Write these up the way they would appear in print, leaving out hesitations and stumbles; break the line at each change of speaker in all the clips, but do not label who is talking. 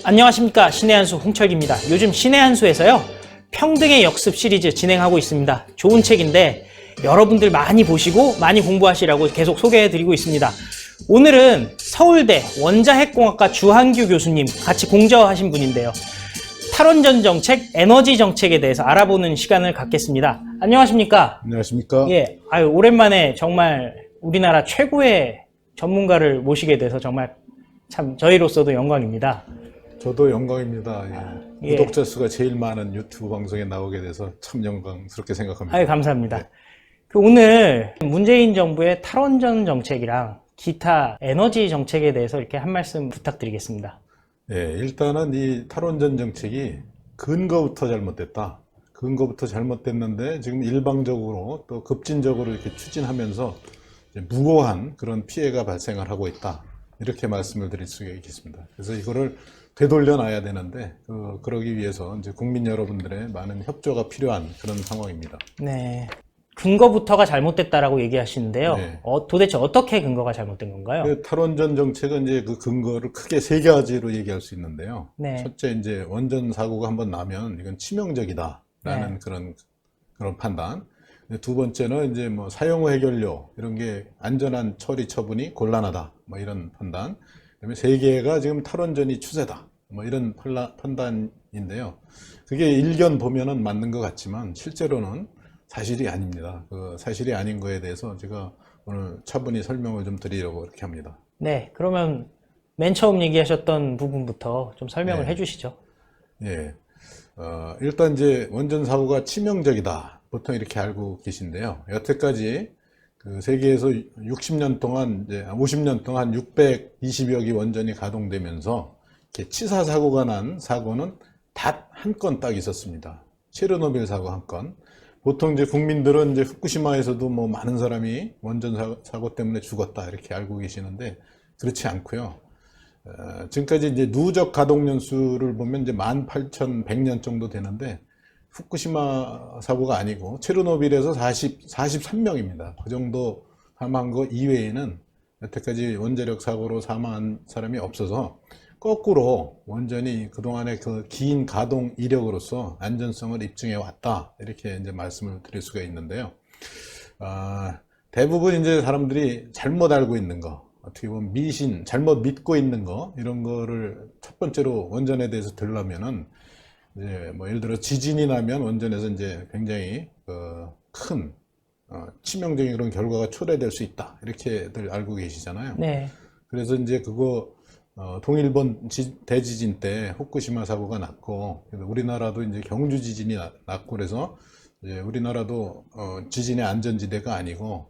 안녕하십니까, 신의 한수 홍철기입니다. 요즘 신의 한수에서요 평등의 역습 시리즈 진행하고 있습니다. 좋은 책인데 여러분들 많이 보시고 많이 공부하시라고 계속 소개해드리고 있습니다. 오늘은 서울대 원자핵공학과 주한규 교수님 같이 공저하신 분인데요, 탈원전 정책, 에너지 정책에 대해서 알아보는 시간을 갖겠습니다. 안녕하십니까?
안녕하십니까?
예, 오랜만에 정말 우리나라 최고의 전문가를 모시게 돼서 정말 참 저희로서도 영광입니다.
저도 영광입니다. 예.
예.
구독자 수가 제일 많은 유튜브 방송에 나오게 돼서 참 영광스럽게 생각합니다.
감사합니다.
네.
오늘 문재인 정부의 탈원전 정책이랑 기타 에너지 정책에 대해서 이렇게 한 말씀 부탁드리겠습니다.
예, 일단은 이 탈원전 정책이 근거부터 잘못됐다. 근거부터 잘못됐는데 지금 일방적으로 또 급진적으로 이렇게 추진하면서 이제 무고한 그런 피해가 발생을 하고 있다. 이렇게 말씀을 드릴 수가 있겠습니다. 그래서 이거를 되돌려 놔야 되는데 그러기 위해서 이제 국민 여러분들의 많은 협조가 필요한 그런 상황입니다.
네. 근거부터가 잘못됐다라고 얘기하시는데요.
네.
도대체 어떻게 근거가 잘못된 건가요?
그 탈원전 정책은 이제 그 근거를 크게 세 가지로 얘기할 수 있는데요.
네.
첫째, 이제 원전 사고가 한번 나면 이건 치명적이다라는
네.
그런 판단. 두 번째는 이제 뭐 사용 후 해결료 이런 게 안전한 처리 처분이 곤란하다, 뭐 이런 판단. 그다음에 세 개가 지금 탈원전이 추세다, 뭐 이런 판단인데요. 그게 일견 보면은 맞는 것 같지만 실제로는 사실이 아닙니다. 그 사실이 아닌 거에 대해서 제가 오늘 차분히 설명을 좀 드리려고 이렇게 합니다.
네, 그러면 맨 처음 얘기하셨던 부분부터 좀 설명을
네.
해주시죠.
예. 일단 이제 원전 사고가 치명적이다. 보통 이렇게 알고 계신데요. 여태까지 그 세계에서 60년 동안, 이제 50년 동안 620여 기 원전이 가동되면서 이렇게 치사 사고가 난 사고는 단 한 건 딱 있었습니다. 체르노빌 사고 한 건. 보통 이제 국민들은 이제 후쿠시마에서도 뭐 많은 사람이 원전 사고 때문에 죽었다 이렇게 알고 계시는데 그렇지 않고요. 지금까지 이제 누적 가동 연수를 보면 이제 18,100년 정도 되는데 후쿠시마 사고가 아니고 체르노빌에서 43명입니다. 그 정도 사망한 거 이외에는 여태까지 원자력 사고로 사망한 사람이 없어서 거꾸로 원전이 그동안의 그 긴 가동 이력으로서 안전성을 입증해 왔다. 이렇게 이제 말씀을 드릴 수가 있는데요. 대부분 이제 사람들이 잘못 알고 있는 거, 어떻게 보면 미신, 잘못 믿고 있는 거, 이런 거를 첫 번째로 원전에 대해서 들으려면은 이제 뭐 예를 들어 지진이 나면 원전에서 이제 굉장히 큰 치명적인 그런 결과가 초래될 수 있다. 이렇게들 알고 계시잖아요.
네.
그래서 이제 그거 동일본 대지진 때 후쿠시마 사고가 났고, 그래서 우리나라도 이제 경주 지진이 났고, 그래서 이제 우리나라도 지진의 안전지대가 아니고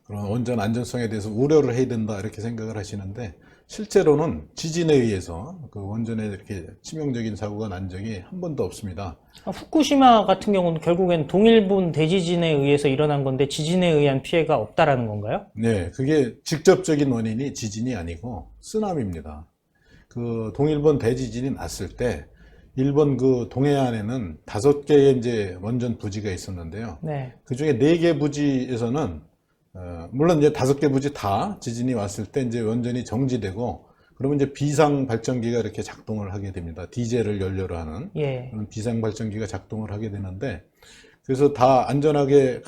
그런 원전 안전성에 대해서 우려를 해야 된다 이렇게 생각을 하시는데, 실제로는 지진에 의해서 그 원전에 이렇게 치명적인 사고가 난 적이 한 번도 없습니다.
후쿠시마 같은 경우는 결국엔 동일본 대지진에 의해서 일어난 건데 지진에 의한 피해가 없다라는 건가요?
네, 그게 직접적인 원인이 지진이 아니고 쓰나미입니다. 그 동일본 대지진이 났을 때 일본 그 동해안에는 5개의 이제 원전 부지가 있었는데요.
네.
그 중에 4개 부지에서는 물론 이제 5개 부지 다 지진이 왔을 때 이제 원전이 정지되고, 그러면 이제 비상 발전기가 이렇게 작동을 하게 됩니다. 디젤을 연료로 하는
예.
그런 비상 발전기가 작동을 하게 되는데, 그래서 다 안전하게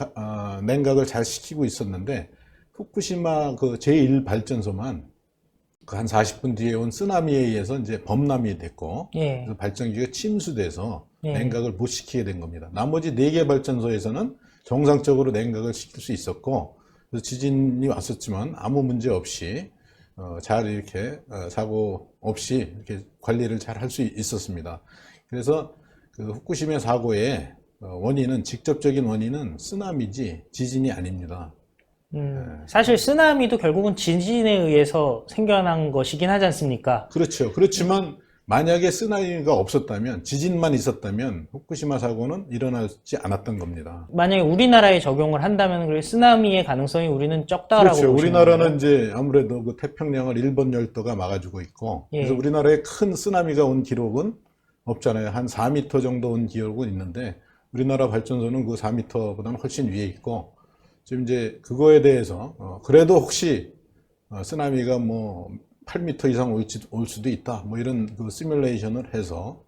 냉각을 잘 시키고 있었는데 후쿠시마 그 제1발전소만 그 한 40분 뒤에 온 쓰나미에 의해서 이제 범람이 됐고,
예.
그래서 발전기가 침수돼서
예.
냉각을 못 시키게 된 겁니다. 나머지 4개 발전소에서는 정상적으로 냉각을 시킬 수 있었고, 그래서 지진이 왔었지만 아무 문제 없이 잘 이렇게 사고 없이 이렇게 관리를 잘 할 수 있었습니다. 그래서 그 후쿠시마 사고의 원인은, 직접적인 원인은 쓰나미지 지진이 아닙니다.
사실 쓰나미도 결국은 지진에 의해서 생겨난 것이긴 하지 않습니까?
그렇죠. 그렇지만 만약에 쓰나미가 없었다면, 지진만 있었다면 후쿠시마 사고는 일어나지 않았던 겁니다.
만약에 우리나라에 적용을 한다면 그 쓰나미의 가능성이 우리는 적다라고
그렇죠.
보시는
우리나라는
건가요?
이제 아무래도 그 태평양을 일본 열도가 막아주고 있고,
예.
그래서 우리나라에 큰 쓰나미가 온 기록은 없잖아요. 한 4m 정도 온 기록은 있는데 우리나라 발전소는 그 4m보다는 훨씬 위에 있고, 지금 이제 그거에 대해서 그래도 혹시 쓰나미가 뭐 8m 이상 올 수도 있다. 뭐 이런 그 시뮬레이션을 해서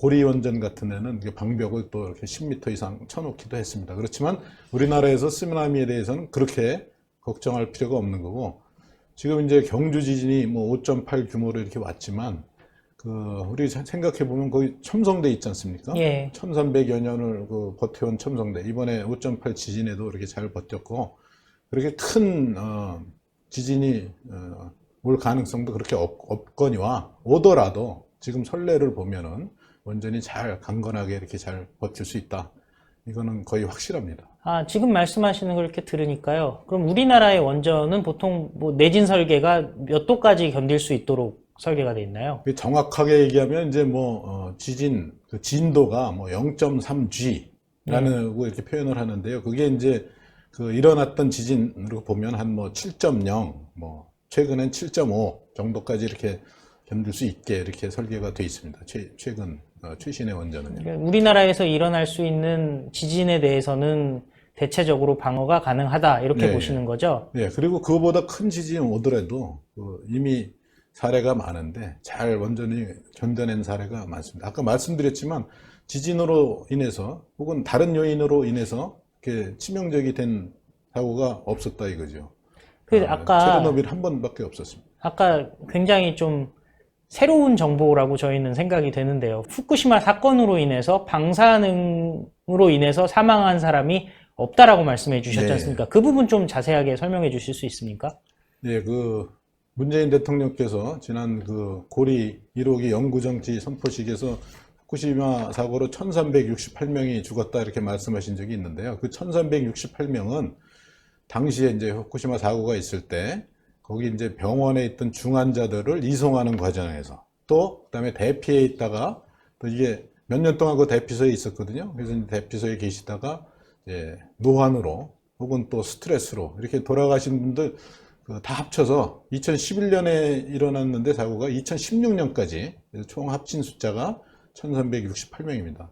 고리 원전 같은 데는 방벽을 또 이렇게 10m 이상 쳐놓기도 했습니다. 그렇지만 우리나라에서 쓰나미에 대해서는 그렇게 걱정할 필요가 없는 거고, 지금 이제 경주 지진이 뭐 5.8 규모로 이렇게 왔지만, 우리 생각해 보면 거기 첨성대 있지 않습니까?
예.
1300여 년을 버텨온 첨성대. 이번에 5.8 지진에도 이렇게 잘 버텼고, 그렇게 큰, 지진이, 올 가능성도 그렇게 없거니와 오더라도 지금 선례를 보면은 원전이 잘 강건하게 이렇게 잘 버틸 수 있다. 이거는 거의 확실합니다.
지금 말씀하시는 걸 이렇게 들으니까요. 그럼 우리나라의 원전은 보통 뭐 내진 설계가 몇 도까지 견딜 수 있도록 설계가 돼 있나요?
정확하게 얘기하면 이제 지진, 그 진도가 뭐 0.3G라는 이렇게 표현을 하는데요. 그게 이제 일어났던 지진으로 보면 한 7.0, 최근엔 7.5 정도까지 이렇게 견딜 수 있게 이렇게 설계가 돼 있습니다. 최신의 원전은요.
그러니까 우리나라에서 일어날 수 있는 지진에 대해서는 대체적으로 방어가 가능하다 이렇게
네,
보시는 거죠?
네, 그리고 그거보다 큰 지진이 오더라도 이미 사례가 많은데 잘 원전이 견뎌낸 사례가 많습니다. 아까 말씀드렸지만 지진으로 인해서 혹은 다른 요인으로 인해서 이렇게 치명적이 된 사고가 없었다 이거죠.
아까
체르노빌 한 번밖에 없었습니다.
아까 굉장히 좀 새로운 정보라고 저희는 생각이 되는데요. 후쿠시마 사건으로 인해서 방사능으로 인해서 사망한 사람이 없다라고 말씀해 주셨지
네.
않습니까? 그 부분 좀 자세하게 설명해 주실 수 있습니까?
네, 문재인 대통령께서 지난 고리 1호기 영구정지 선포식에서 후쿠시마 사고로 1368명이 죽었다 이렇게 말씀하신 적이 있는데요. 그 1368명은 당시에 이제 후쿠시마 사고가 있을 때 거기 이제 병원에 있던 중환자들을 이송하는 과정에서 또 그다음에 대피해 있다가 또 이게 몇 년 동안 그 대피소에 있었거든요. 그래서 대피소에 계시다가 이제 노환으로 혹은 또 스트레스로 이렇게 돌아가신 분들 다 합쳐서 2011년에 일어났는데 사고가 2016년까지 총 합친 숫자가 1368명입니다.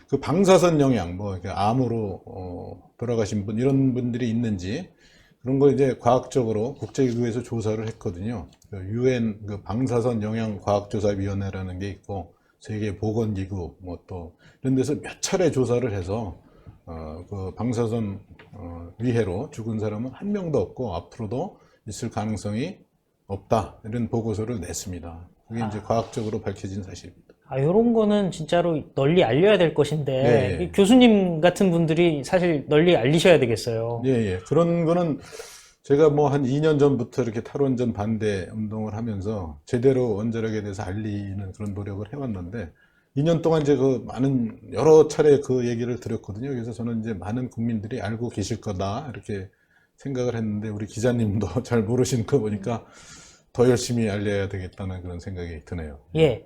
그 방사선 영향, 암으로 돌아가신 분, 이런 분들이 있는지 그런 거 이제 과학적으로 국제기구에서 조사를 했거든요. UN 방사선 영향 과학조사위원회라는 게 있고 세계보건기구 또 이런 데서 몇 차례 조사를 해서 방사선 위해로 죽은 사람은 한 명도 없고 앞으로도 있을 가능성이 없다 이런 보고서를 냈습니다. 그게 이제 과학적으로 밝혀진 사실입니다.
이런 거는 진짜로 널리 알려야 될 것인데
네.
이 교수님 같은 분들이 사실 널리 알리셔야 되겠어요.
예. 그런 거는 제가 한 2년 전부터 이렇게 탈원전 반대 운동을 하면서 제대로 원자력에 대해서 알리는 그런 노력을 해왔는데 2년 동안 이제 여러 차례 그 얘기를 드렸거든요. 그래서 저는 이제 많은 국민들이 알고 계실 거다 이렇게 생각을 했는데 우리 기자님도 잘 모르시는 거 보니까 더 열심히 알려야 되겠다는 그런 생각이 드네요.
예.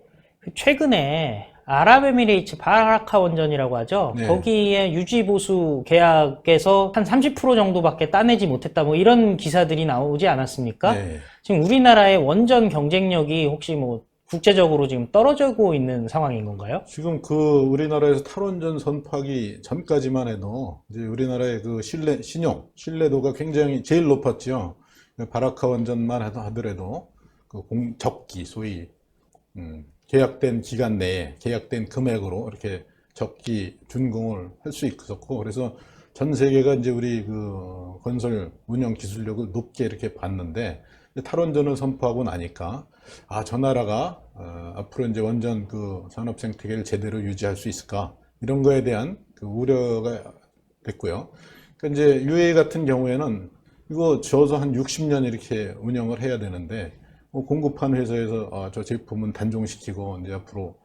최근에 아랍에미레이트 바라카 원전이라고 하죠.
네.
거기에 유지보수 계약에서 한 30% 정도밖에 따내지 못했다. 이런 기사들이 나오지 않았습니까?
네.
지금 우리나라의 원전 경쟁력이 혹시 국제적으로 지금 떨어지고 있는 상황인 건가요?
지금 우리나라에서 탈원전 선포하기 전까지만 해도 이제 우리나라의 신뢰도가 굉장히 제일 높았죠. 바라카 원전만 하더라도 적기, 소위, 계약된 기간 내에 계약된 금액으로 이렇게 적기 준공을 할 수 있었고, 그래서 전 세계가 이제 우리 건설 운영 기술력을 높게 이렇게 봤는데, 탈원전을 선포하고 나니까, 저 나라가, 앞으로 이제 원전 산업 생태계를 제대로 유지할 수 있을까? 이런 거에 대한 우려가 됐고요. 그러니까 이제 UAE 같은 경우에는 이거 저서 한 60년 이렇게 운영을 해야 되는데, 공급한 회사에서 저 제품은 단종시키고 이제 앞으로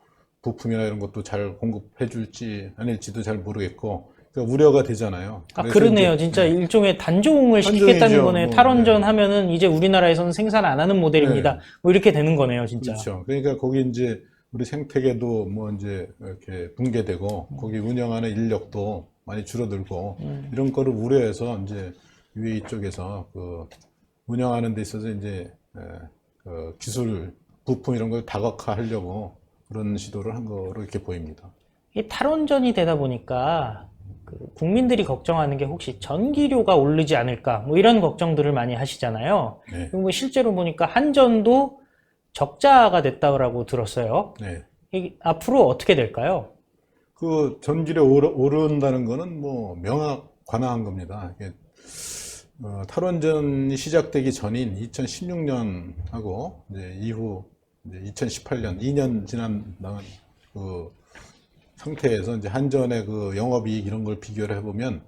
부품이나 이런 것도 잘 공급해 줄지 아닐지도 잘 모르겠고 그러니까 우려가 되잖아요.
그러네요. 진짜 일종의 단종을 시키겠다는
단종이죠.
거네요. 탈원전 하면은 이제 우리나라에서는 생산 안 하는 모델입니다.
네.
이렇게 되는 거네요, 진짜.
그렇죠. 그러니까 거기 이제 우리 생태계도 이제 이렇게 붕괴되고 거기 운영하는 인력도 많이 줄어들고 이런 거를 우려해서 이제 UAE 쪽에서 운영하는 데 있어서 이제 기술, 부품 이런 걸 다각화하려고 그런 시도를 한 거로 이렇게 보입니다.
이 탈원전이 되다 보니까 국민들이 걱정하는 게 혹시 전기료가 오르지 않을까 뭐 이런 걱정들을 많이 하시잖아요.
네.
그리고 뭐 실제로 보니까 한전도 적자가 됐다고 들었어요.
네.
이게 앞으로 어떻게 될까요?
그 전기료 오른다는 거는 뭐 관화한 겁니다. 이게 탈원전이 시작되기 전인 2016년하고 이제 이후 이제 2018년 2년 지난 그 상태에서 이제 한전의 그 영업이익 이런 걸 비교를 해보면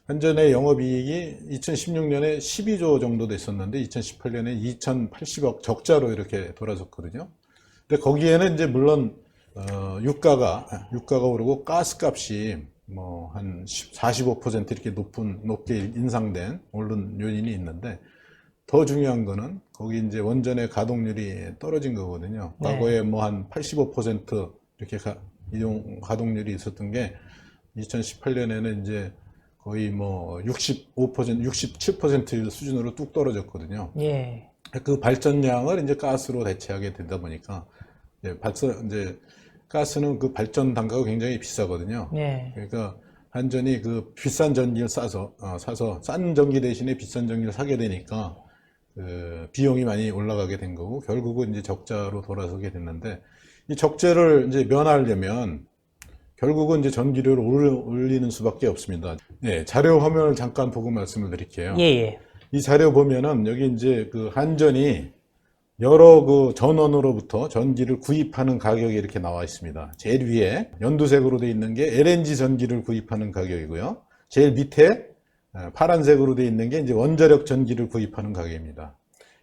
한전의 영업이익이 2016년에 12조 정도 됐었는데 2018년에 2,080억 적자로 이렇게 돌아섰거든요. 근데 거기에는 이제 물론 유가가 오르고 가스값이 뭐 한 45% 이렇게 높게 인상된 오른 요인이 있는데 더 중요한 거는 거기 이제 원전의 가동률이 떨어진 거거든요.
네.
과거에 뭐 한 85% 이렇게 이용 가동률이 있었던 게 2018년에는 이제 거의 뭐 65%, 67% 수준으로 뚝 떨어졌거든요.
예.
그 발전량을 이제 가스로 대체하게 되다 보니까 이제 가스는 그 발전 단가가 굉장히 비싸거든요.
예.
그러니까 한전이 그 비싼 전기를 사서 싼 전기 대신에 비싼 전기를 사게 되니까 그 비용이 많이 올라가게 된 거고 결국은 이제 적자로 돌아서게 됐는데 이 적자를 이제 면하려면 결국은 이제 전기료를 올리는 수밖에 없습니다. 네, 자료 화면을 잠깐 보고 말씀을 드릴게요.
예, 예.
이 자료 보면은 여기 이제 그 한전이 여러 그 전원으로부터 전기를 구입하는 가격이 이렇게 나와 있습니다. 제일 위에 연두색으로 되어 있는 게 LNG 전기를 구입하는 가격이고요. 제일 밑에 파란색으로 되어 있는 게 이제 원자력 전기를 구입하는 가격입니다.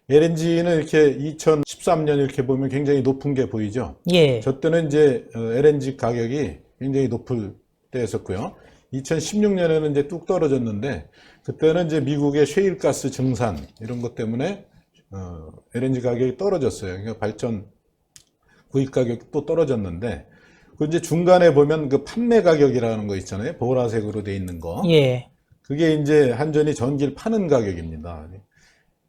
LNG는 이렇게 2013년 이렇게 보면 굉장히 높은 게 보이죠?
예.
저 때는 이제 LNG 가격이 굉장히 높을 때였었고요. 2016년에는 이제 뚝 떨어졌는데 그때는 이제 미국의 셰일가스 증산 이런 것 때문에 LNG 가격이 떨어졌어요. 그러니까 발전 구입 가격이 또 떨어졌는데 그 이제 중간에 보면 그 판매 가격이라는 거 있잖아요. 보라색으로 돼 있는 거.
예.
그게 이제 한전이 전기를 파는 가격입니다.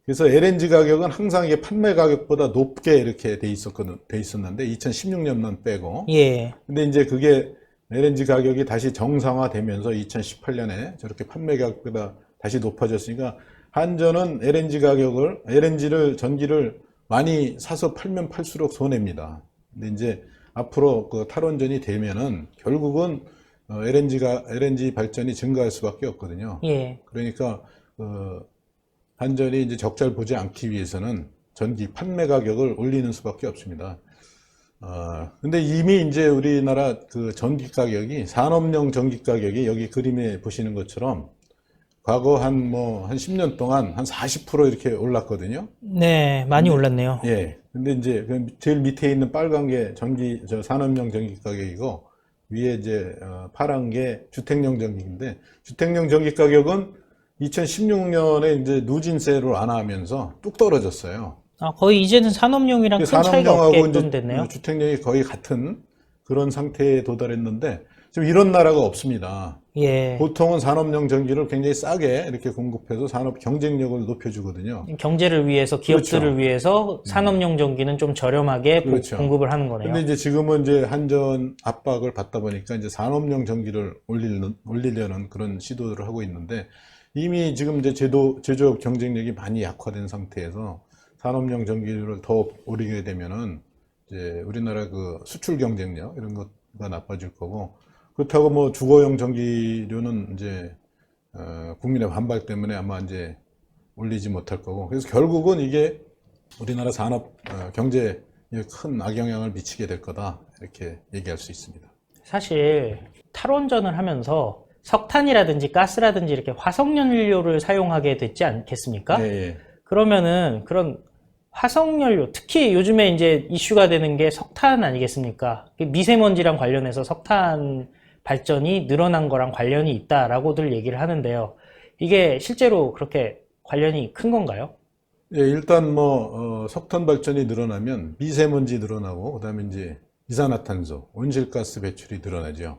그래서 LNG 가격은 항상 이게 판매 가격보다 높게 이렇게 돼 있었는데 2016년만 빼고.
예.
근데 이제 그게 LNG 가격이 다시 정상화되면서 2018년에 저렇게 판매 가격보다 다시 높아졌으니까 한전은 LNG를 전기를 많이 사서 팔면 팔수록 손해입니다. 근데 이제 앞으로 그 탈원전이 되면은 결국은 LNG 발전이 증가할 수밖에 없거든요.
예.
그러니까 한전이 이제 적자를 보지 않기 위해서는 전기 판매 가격을 올리는 수밖에 없습니다. 근데 이미 이제 우리나라 그 전기 가격이 산업용 전기 가격이 여기 그림에 보시는 것처럼 과거 한 10년 동안 한 40% 이렇게 올랐거든요.
네, 많이 올랐네요.
예. 근데 이제 그 제일 밑에 있는 빨간 게 산업용 전기 가격이고 위에 이제 파란 게 주택용 전기인데 주택용 전기 가격은 2016년에 이제 누진세를 완화하면서 뚝 떨어졌어요.
거의 이제는 산업용이랑 큰 차이가 없게끔 됐네요.
주택용이 거의 같은 그런 상태에 도달했는데 지금 이런 나라가 없습니다.
예.
보통은 산업용 전기를 굉장히 싸게 이렇게 공급해서 산업 경쟁력을 높여주거든요.
경제를 위해서, 기업들을
그렇죠.
위해서 산업용 전기는 좀 저렴하게
그렇죠.
공급을 하는 거네요.
근데 이제 지금은 이제 한전 압박을 받다 보니까 이제 산업용 전기를 올리려는 그런 시도를 하고 있는데 이미 지금 이제 제조업 경쟁력이 많이 약화된 상태에서 산업용 전기를 더 올리게 되면은 이제 우리나라 그 수출 경쟁력 이런 것가 나빠질 거고 그렇다고 뭐 주거용 전기료는 이제 국민의 반발 때문에 아마 이제 올리지 못할 거고 그래서 결국은 이게 우리나라 산업 경제에 큰 악영향을 미치게 될 거다 이렇게 얘기할 수 있습니다.
사실 탈원전을 하면서 석탄이라든지 가스라든지 이렇게 화석연료를 사용하게 됐지 않겠습니까?
예.
그러면은 그런 화석연료, 특히 요즘에 이제 이슈가 되는 게 석탄 아니겠습니까? 미세먼지랑 관련해서 석탄 발전이 늘어난 거랑 관련이 있다라고들 얘기를 하는데요. 이게 실제로 그렇게 관련이 큰 건가요?
예, 일단 석탄 발전이 늘어나면 미세먼지 늘어나고 그다음에 이제 이산화탄소, 온실가스 배출이 늘어나죠.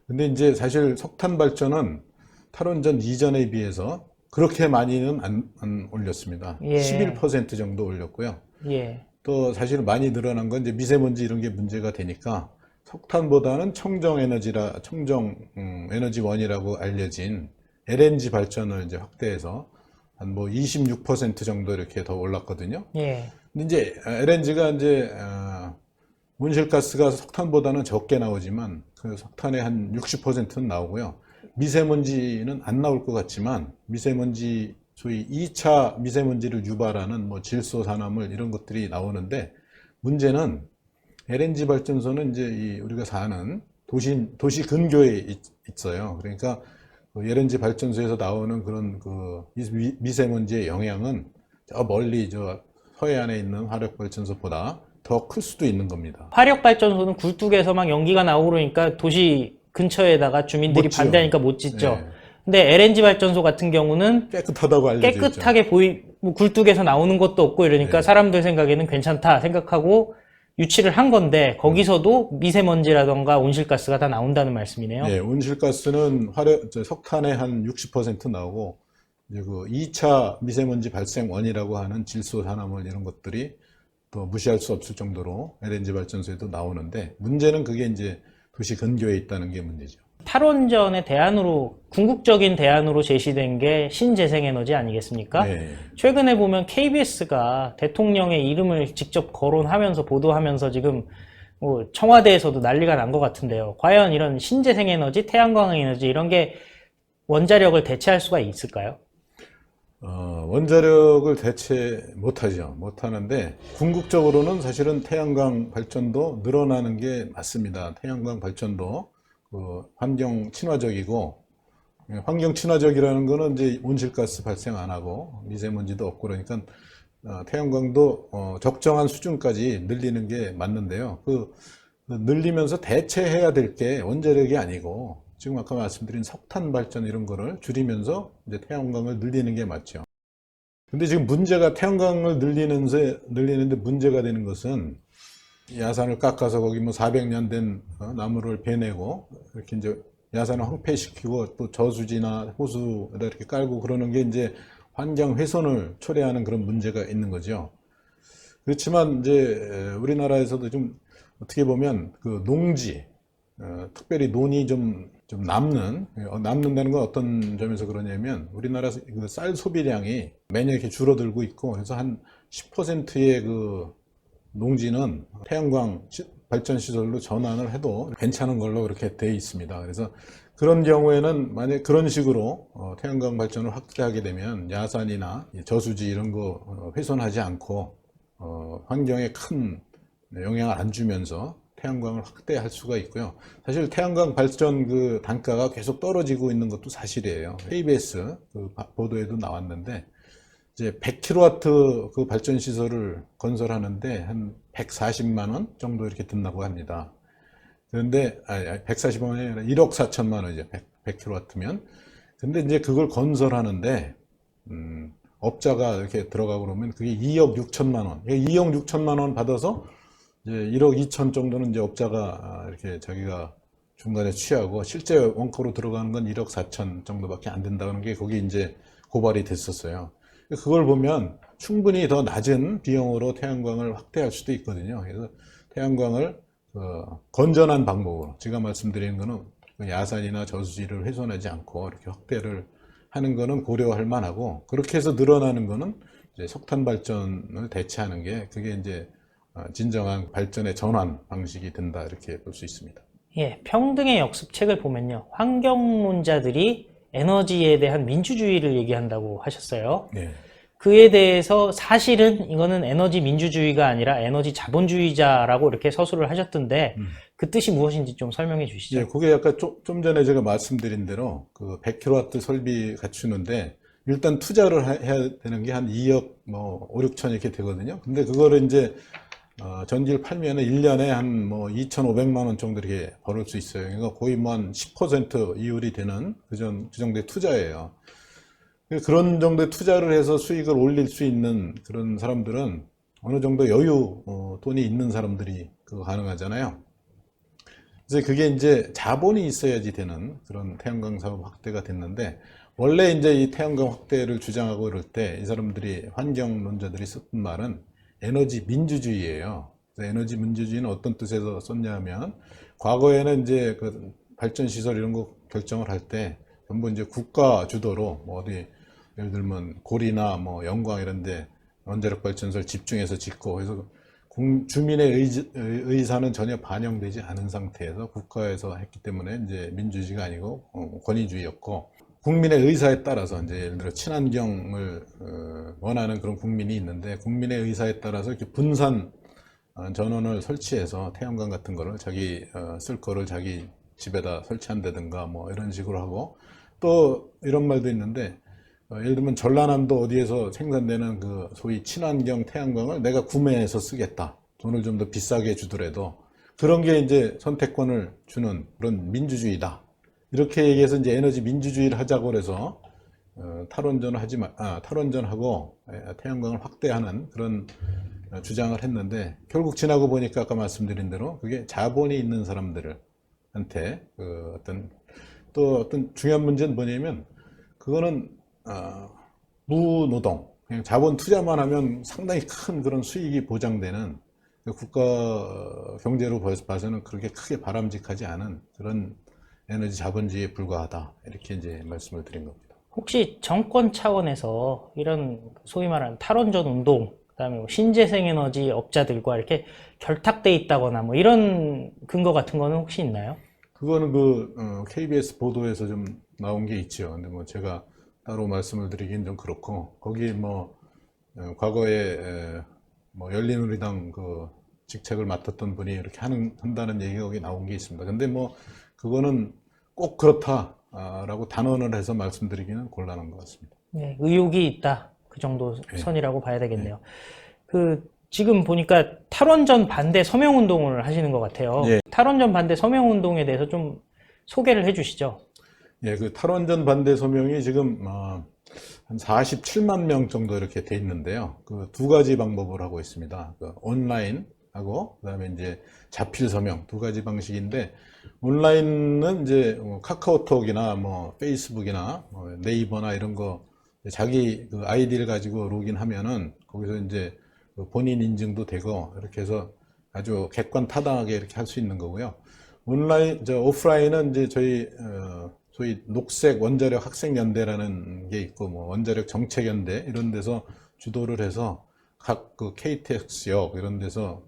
근데 이제 사실 석탄 발전은 탈원전 이전에 비해서 그렇게 많이는 안 올렸습니다.
예.
11% 정도 올렸고요.
예.
또 사실 많이 늘어난 건 이제 미세먼지 이런 게 문제가 되니까 석탄보다는 청정 에너지원이라고 알려진 LNG 발전을 이제 확대해서 한 뭐 26% 정도 이렇게 더 올랐거든요.
예.
근데 이제 LNG가 이제 온실가스가 석탄보다는 적게 나오지만 그 석탄의 한 60%는 나오고요. 미세먼지는 안 나올 것 같지만 미세먼지 소위 2차 미세먼지를 유발하는 뭐 질소, 산화물 이런 것들이 나오는데 문제는 LNG 발전소는 이제 우리가 사는 도시 근교에 있어요. 그러니까 그 LNG 발전소에서 나오는 그런 그 미세먼지의 영향은 저 멀리 저 서해안에 있는 화력발전소보다 더 클 수도 있는 겁니다.
화력발전소는 굴뚝에서 막 연기가 나오고 그러니까 도시 근처에다가 주민들이
못 지어요.
반대하니까 못 짓죠.
네.
근데 LNG 발전소 같은 경우는
깨끗하다고 알려져 있죠.
깨끗하게 뭐 굴뚝에서 나오는 것도 없고 이러니까
네.
사람들 생각에는 괜찮다 생각하고 유치를 한 건데 거기서도 미세먼지라던가 온실가스가 다 나온다는 말씀이네요.
네, 온실가스는 석탄의 한 60% 나오고 이제 그 2차 미세먼지 발생 원이라고 하는 질소, 산화물 이런 것들이 또 무시할 수 없을 정도로 LNG 발전소에도 나오는데 문제는 그게 이제 도시 근교에 있다는 게 문제죠.
탈원전의 대안으로 궁극적인 대안으로 제시된 게 신재생에너지 아니겠습니까?
네.
최근에 보면 KBS가 대통령의 이름을 직접 거론하면서 보도하면서 지금 뭐 청와대에서도 난리가 난 것 같은데요. 과연 이런 신재생에너지, 태양광 에너지 이런 게 원자력을 대체할 수가 있을까요?
원자력을 대체 못하죠. 못하는데 궁극적으로는 사실은 태양광 발전도 늘어나는 게 맞습니다. 태양광 발전도 그 환경 친화적이고, 환경 친화적이라는 거는 이제 온실가스 발생 안 하고 미세먼지도 없고 그러니까 태양광도 적정한 수준까지 늘리는 게 맞는데요. 그 늘리면서 대체해야 될 게 원자력이 아니고 지금 아까 말씀드린 석탄 발전 이런 거를 줄이면서 이제 태양광을 늘리는 게 맞죠. 근데 지금 문제가 태양광을 늘리는데 문제가 되는 것은 야산을 깎아서 거기 뭐 400년 된 나무를 베내고 이렇게 이제 야산을 황폐시키고 또 저수지나 호수에다 이렇게 깔고 그러는 게 이제 환경 훼손을 초래하는 그런 문제가 있는 거죠. 그렇지만 이제 우리나라에서도 좀 어떻게 보면 그 농지, 특별히 논이 좀 남는다는 건 어떤 점에서 그러냐면 우리나라 그 쌀 소비량이 매년 이렇게 줄어들고 있고 그래서 한 10%의 그 농지는 태양광 발전 시설로 전환을 해도 괜찮은 걸로 그렇게 돼 있습니다. 그래서 그런 경우에는 만약 그런 식으로 태양광 발전을 확대하게 되면 야산이나 저수지 이런 거 훼손하지 않고 환경에 큰 영향을 안 주면서 태양광을 확대할 수가 있고요. 사실 태양광 발전 그 단가가 계속 떨어지고 있는 것도 사실이에요. KBS 그 보도에도 나왔는데 이제 100kW 그 발전 시설을 건설하는데 한 140만 원 정도 이렇게 든다고 합니다. 그런데 140만 원이 아니라 1억 4천만 원이죠. 100kW면. 근데 이제 그걸 건설하는데 업자가 이렇게 들어가고 그러면 그게 2억 6천만 원. 2억 6천만 원 받아서 이제 1억 2천 정도는 이제 업자가 이렇게 자기가 중간에 취하고 실제 원가로 들어가는 건 1억 4천 정도밖에 안 된다는 게 거기 이제 고발이 됐었어요. 그걸 보면 충분히 더 낮은 비용으로 태양광을 확대할 수도 있거든요. 그래서 태양광을 건전한 방법으로 제가 말씀드리는 거는 야산이나 저수지를 훼손하지 않고 이렇게 확대를 하는 거는 고려할 만하고 그렇게 해서 늘어나는 거는 이제 석탄 발전을 대체하는 게 그게 이제 진정한 발전의 전환 방식이 된다 이렇게 볼 수 있습니다.
예, 평등의 역습책을 보면요. 환경론자들이 에너지에 대한 민주주의를 얘기한다고 하셨어요.
네.
그에 대해서 사실은 이거는 에너지 민주주의가 아니라 에너지 자본주의자라고 이렇게 서술을 하셨던데 그 뜻이 무엇인지 좀 설명해 주시죠.
예, 그게 약간 좀 전에 제가 말씀드린 대로 그 100kW 설비 갖추는데 일단 투자를 해야 되는 게 한 2억 뭐 5, 6천 이렇게 되거든요. 근데 그거를 이제 전기를 팔면은 1년에 한 뭐 2,500만 원 정도 이렇게 벌을 수 있어요. 그러니까 거의 뭐 한 10% 이율이 되는 그 정도의 투자예요. 그런 정도의 투자를 해서 수익을 올릴 수 있는 그런 사람들은 어느 정도 돈이 있는 사람들이 그거 가능하잖아요. 그래서 그게 이제 자본이 있어야지 되는 그런 태양광 사업 확대가 됐는데 원래 이제 이 태양광 확대를 주장하고 이럴 때 이 사람들이 환경론자들이 썼던 말은 에너지 민주주의예요. 그래서 에너지 민주주의는 어떤 뜻에서 썼냐면 과거에는 이제 그 발전 시설 이런 거 결정을 할 때 전부 이제 국가 주도로 뭐 어디 예를 들면 고리나 뭐 영광 이런 데 원자력 발전소를 집중해서 짓고 그래서 주민의 의사는 전혀 반영되지 않은 상태에서 국가에서 했기 때문에 이제 민주주의가 아니고 권위주의였고 국민의 의사에 따라서 이제 예를 들어 친환경을 원하는 그런 국민이 있는데 국민의 의사에 따라서 이렇게 분산 전원을 설치해서 태양광 같은 거를 자기 쓸 거를 자기 집에다 설치한다든가 뭐 이런 식으로 하고 또 이런 말도 있는데 예를 들면 전라남도 어디에서 생산되는 그 소위 친환경 태양광을 내가 구매해서 쓰겠다. 돈을 좀 더 비싸게 주더라도 그런 게 이제 선택권을 주는 그런 민주주의다. 이렇게 얘기해서 이제 에너지 민주주의를 하자고 그래서 탈원전하고 태양광을 확대하는 그런 주장을 했는데 결국 지나고 보니까 아까 말씀드린 대로 그게 자본이 있는 사람들한테 어떤 중요한 문제는 뭐냐면 그거는 무노동, 그냥 자본 투자만 하면 상당히 큰 그런 수익이 보장되는 국가 경제로 봐서는 그렇게 크게 바람직하지 않은 그런 에너지 자본주의에 불과하다. 이렇게 이제 말씀을 드린 겁니다.
혹시 정권 차원에서 이런 소위 말하는 탈원전 운동, 그다음에 뭐 신재생에너지 업자들과 이렇게 결탁돼 있다거나 뭐 이런 근거 같은 거는 혹시 있나요?
그거는 KBS 보도에서 좀 나온 게 있죠. 근데 뭐 제가 따로 말씀을 드리긴 좀 그렇고 거기 과거에 열린우리당 그 직책을 맡았던 분이 이렇게 한다는 얘기가 거기 나온 게 있습니다. 근데 그거는 꼭 그렇다라고 단언을 해서 말씀드리기는 곤란한 것 같습니다.
네, 의혹이 있다. 그 정도
네.
선이라고 봐야 되겠네요. 지금 보니까 탈원전 반대 서명운동을 하시는 것 같아요.
예.
탈원전 반대 서명운동에 대해서 좀 소개를 해 주시죠.
예, 그 탈원전 반대 서명이 지금 한 47만 명 정도 이렇게 돼 있는데요. 그 두 가지 방법을 하고 있습니다. 온라인하고 그다음에 이제 자필 서명 두 가지 방식인데 온라인은 이제 카카오톡이나 페이스북이나 네이버나 이런 거 자기 그 아이디를 가지고 로그인하면은 거기서 이제 본인 인증도 되고 이렇게 해서 아주 객관 타당하게 이렇게 할 수 있는 거고요. 오프라인은 이제 저희 소위 녹색 원자력 학생연대라는 게 있고 원자력 정책연대 이런 데서 주도를 해서 각 그 KTX역 이런 데서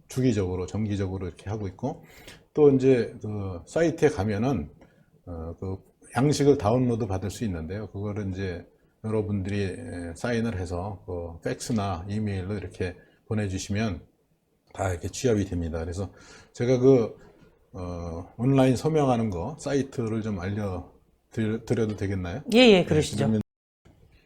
주기적으로 정기적으로 이렇게 하고 있고 또 이제 그 사이트에 가면은 그 양식을 다운로드 받을 수 있는데요. 그거를 이제 여러분들이 사인을 해서 팩스나 이메일로 이렇게 보내주시면 다 이렇게 취합이 됩니다. 그래서 제가 온라인 서명하는 거 사이트를 좀 알려드려도 되겠나요?
예, 그러시죠.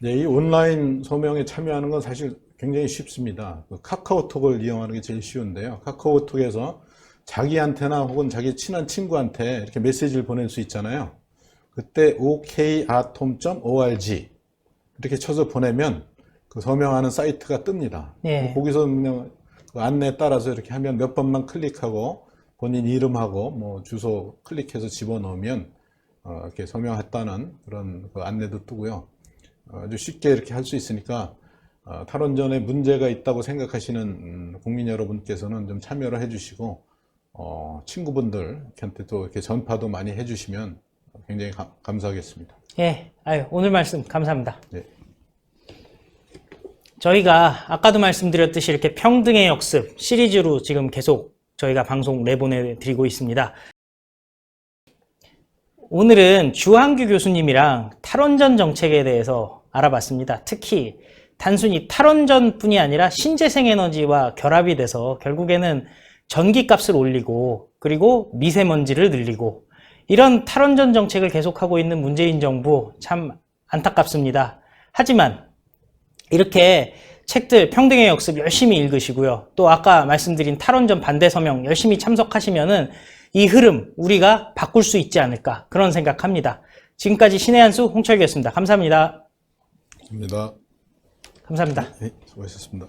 네, 이 온라인 서명에 참여하는 건 사실 굉장히 쉽습니다. 카카오톡을 이용하는 게 제일 쉬운데요. 카카오톡에서 자기한테나 혹은 자기 친한 친구한테 이렇게 메시지를 보낼 수 있잖아요. 그때 okatom.org 이렇게 쳐서 보내면 그 서명하는 사이트가 뜹니다.
네.
거기서 그냥 그 안내에 따라서 이렇게 하면 몇 번만 클릭하고 본인 이름하고 주소 클릭해서 집어넣으면 이렇게 서명했다는 그런 그 안내도 뜨고요. 아주 쉽게 이렇게 할 수 있으니까 탈원전에 문제가 있다고 생각하시는 국민 여러분께서는 좀 참여를 해주시고 친구분들한테 또 이렇게 전파도 많이 해주시면 굉장히 감사하겠습니다.
예, 오늘 말씀 감사합니다.
네.
저희가 아까도 말씀드렸듯이 이렇게 평등의 역습 시리즈로 지금 계속 저희가 방송 내보내드리고 있습니다. 오늘은 주한규 교수님이랑 탈원전 정책에 대해서 알아봤습니다. 특히 단순히 탈원전뿐이 아니라 신재생에너지와 결합이 돼서 결국에는 전기값을 올리고 그리고 미세먼지를 늘리고 이런 탈원전 정책을 계속하고 있는 문재인 정부 참 안타깝습니다. 하지만 이렇게 책들 평등의 역습 열심히 읽으시고요. 또 아까 말씀드린 탈원전 반대 서명 열심히 참석하시면은 이 흐름 우리가 바꿀 수 있지 않을까 그런 생각합니다. 지금까지 신의 한수 홍철기였습니다. 감사합니다.
감사합니다.
감사합니다.
네, 수고하셨습니다.